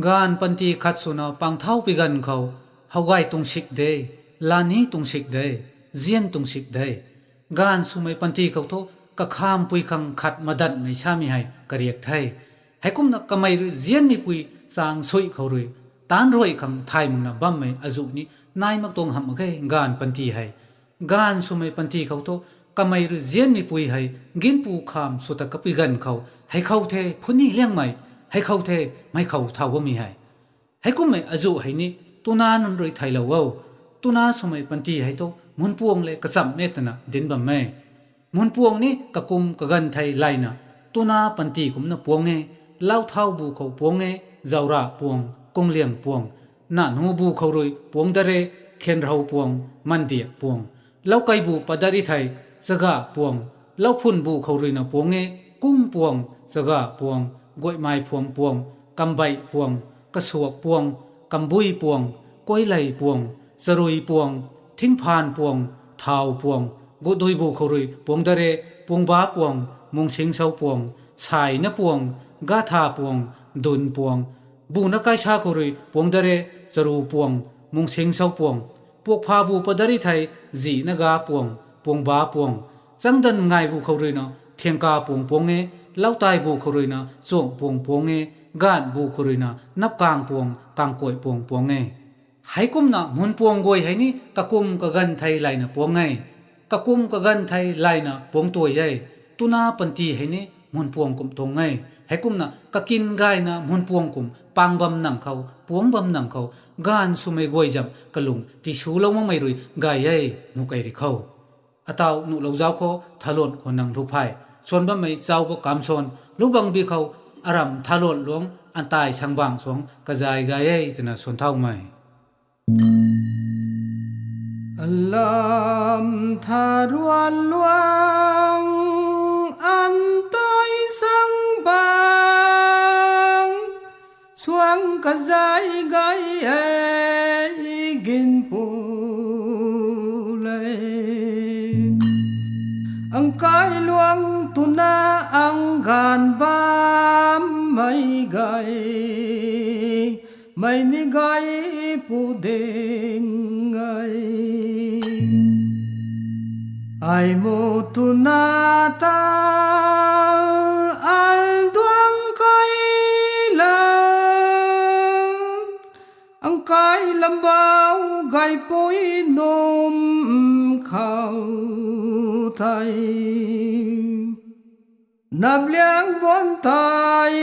งานปันตีขัดสุนาปังเท่าปีกันเขาเฮาไกตุงสิกเดลานีตุงสิกเดเจียนตุงสิกเดงานสุไม่ปันตีเขาโตกะข้ามปุยคังขัดมาดันไม่ชามีให้กระเรียกไทยให้กุมนักกำไมเจียนมีปุยสางสวยเขารุยตานรวยคังไทยมึงนะบัมไม่อาจุนี้นายมักตรงหำกงานปันตีให้งานสุไม่ปันตีเขาโตกำไมเจียนมีปุยให้กินปูขามสุตะกปีกันเขาให้เขาเทพุ่นี่เลี้ยงไม่ให้เขาเทไม่เขาเท่าว่ามีให้กุมไม่อาจุให้นี่ตุนานันรวยไทยละว่าตุนาสมัยปันตีให้โตมุนพวงเลยกระสับเนตนะเดินบัมแม่มุนพวงนี่กะกุมกะกันไทยไลนะตุนาปันตีกุมนะพวงเงเล่าเท่าบูเขาพวงเงเจ้าระพวงกงเลียงพวงน่าหนูบูเขารวยพวงดะเรเข็นเราพวงมันเดียพวงเล่าไก่บูปัดดาริไทยสกะพวงเล่าพุ่นบูเขารวยนะพวงเงกุ้งพวงสกะพวงกวยไม้พวงพวงกำใบพวงกระสวกพวงกำบุยพวงกล้วยไหลพวงสรุยพวงทิ้งพานพวงเท้าพวงกุดุยบุขรุยพวงดะเรพวงบ้าพวงมุงสิงเสาพวงสายนพวงกาธาพวงดุนพวงบูนักไกชาขรุยพวงดะเรสรูพวงมุงสิงเสาพวงพวกพาบูปดาริไทยจีนกาพวงพวงบ้าพวงจังดันไงบุขรุยนะเทียงกาพวงพวงเงเล่าตายบุขรุยนะส่งพวงพวงเงกานบุขรุยนะนับกลางพวงกลางกวยพวงพวงเงให้กุมนะมุนพวงกวยให้นี่กะกุมกะกันไทยไลนะพวงไงกะกุมกะกันไทยไลนะพวงตัวใหญ่ตุนาปันตีให้นี่มุนพวงกุมตรงไงให้กุมนะกะกินกายนะมุนพวงกุมปังบำนังเขาพวงบำนังเขากานสุไม่กวยจำกะลุงที่ชูลงมังไม่รุยกายใหญ่มุกไอริเขาอาตาวนุเหล่าเจ้าเขาทะลนคนนังทุกภัยส่วนบะไม่เจ้าบกำชนลูกบังบีเขาอารามทะลนหลวงอันตายช่างบางสวงกระจายกายใหญ่ตนะส่วนเท่าไม่Alam Tharonlong Antai sang bang Suang kazai gai gin pulai Ang kai luang tuna ang gan bam mai gai Mai ni gai pudeng gai Ai mo tunata al duang kai lang Ang kai lambao gai poi nom khao thai Nab liang bon tai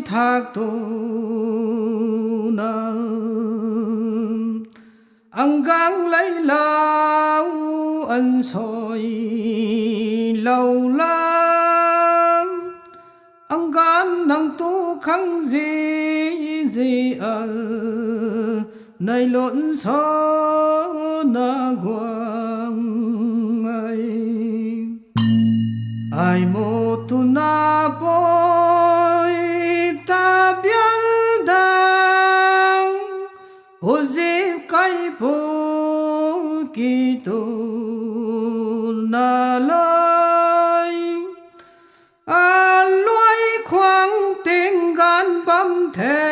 thak tu na Ang gang lai lao an soi lâu lang Ang gan nang tu khang gì al Nay lộn so na quang ai mo tu na boy ta bial dang Ho zip kai po ki tu na lai a loai khoang tiếng gan băm thế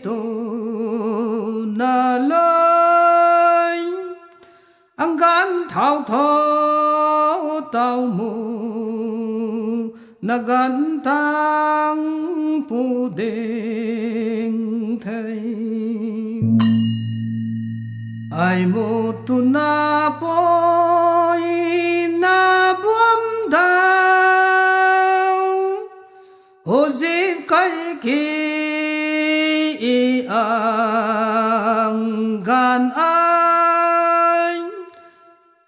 tu na lai ang gan thao tho tao mu na gan tang pu ding thai ai mo tu na poi na buam dao ho zip kai ki ang gan ai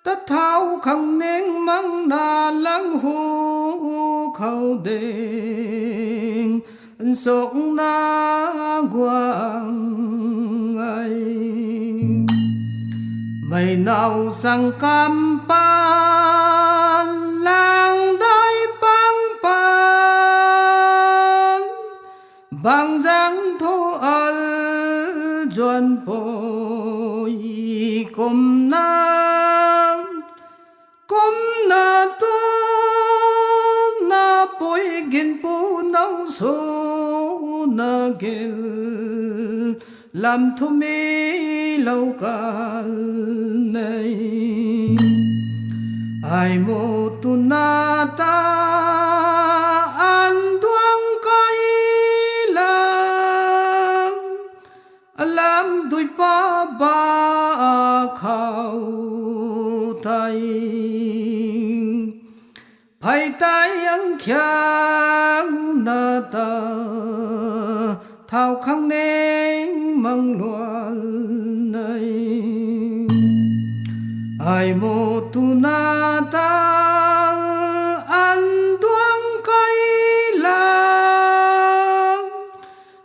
ta thao Khongnang mang na lang hu khâu đền sông na quang ai mày nào sang cam pa lang đai bang pan bang giang thu al juan poi kum na tu na poi gin pu nau so na gel làm thu mi lâu cả này ai mô tu na ta an tuang kai la làm đôi pa ba khao tay Phai tai ang khyang na ta thao Khongnang mang loan này ai mô tu na ta an tuang kai la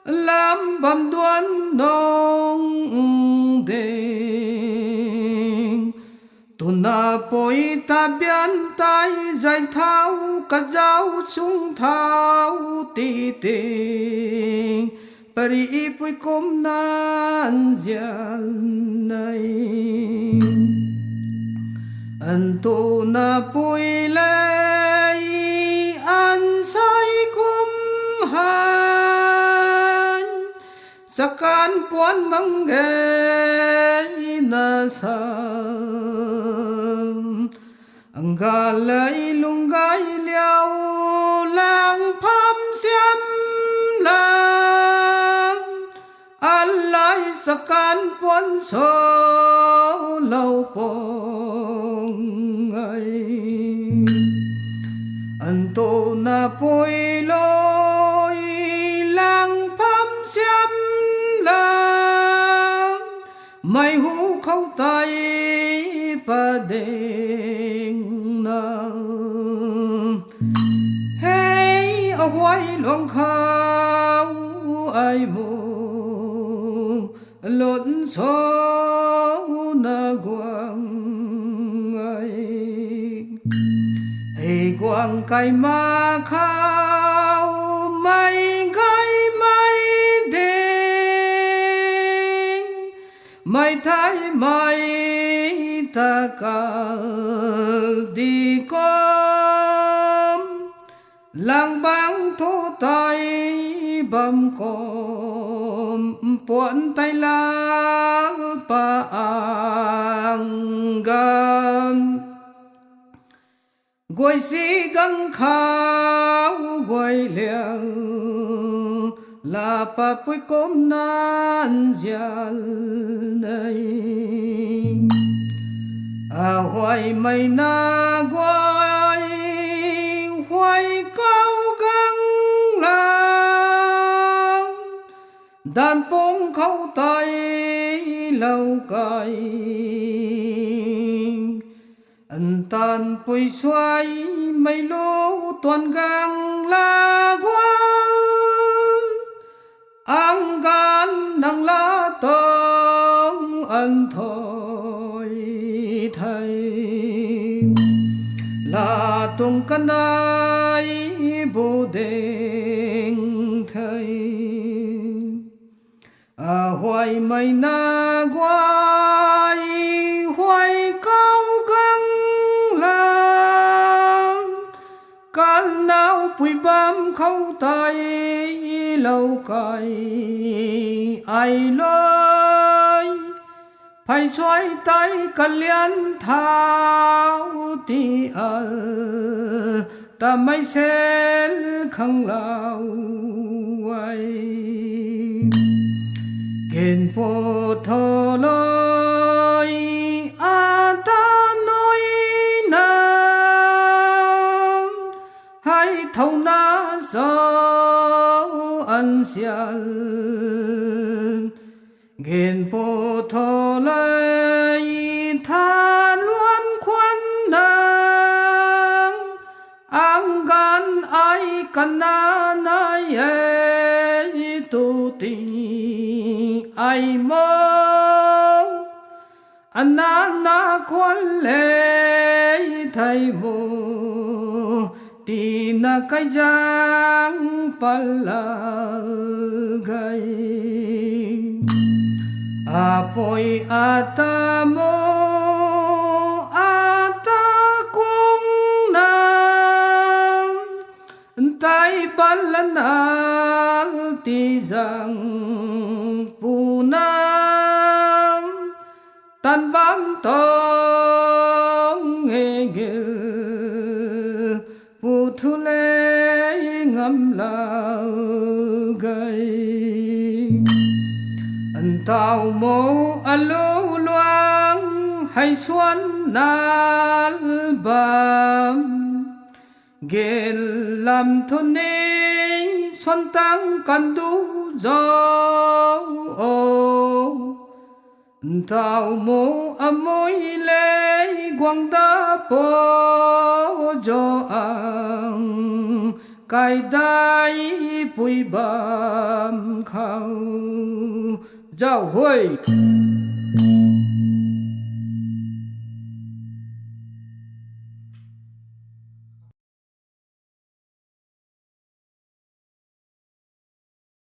làm bầm đoan nong đền tu na poi ta bian tai dạy thao cả giáo sung thao ti tình pari poi kom nan gian này an tu na poi lai an sai kom han sakan puan mang ge na sa Nga lấy lung gai liao lang pham xiêm lang an lai sakan puan so lâu pong ai an to na poi loi lang pham xiêm lang mai hu khâu tai pa đeng na hey a hoai long khao ai mo lộn số na quang ai hey quang kai ma khao mai kai mai đeng mai thái mai ta cả đi com lang bang thô tay bầm com puan tay la pa ang gan quay si găng khao quay liang là pa pui com nan gian này à hoài mây na quay hoài cao găng lang đàn bông khâu tay lâu cay ân tan pui xoay mây lô toàn găng la quang ang gan nang la tông ân thôi thầy là tung căn ai bồ đền thầy à hoài mây na quay hoài cao găng lang cả nào bụi bám khâu tay lâu cay ai lơi phải xoay tay cả liên thao ti ta mấy sen khăng lao ai kiên po thô lôi a ta nói na hay thâu na gió ăn xian kiên po thô lôi tha luan khoan nang ang gan ai kan na nai e tu ti ai mong anh na khoan lệ thầy mô tì na cái giang pala gai a poi ata mo ata kung na tay balan al ti za lăng phù nang tan bám tông nghe nghe phù thu lê ngâm là gây anh tao mô alu loang hay xuân nal bam ghê làm thôn nê xuân tăng căn đu gió tao mô môi lê quang đá bó gió ang cài đai bụi bám khao giao huê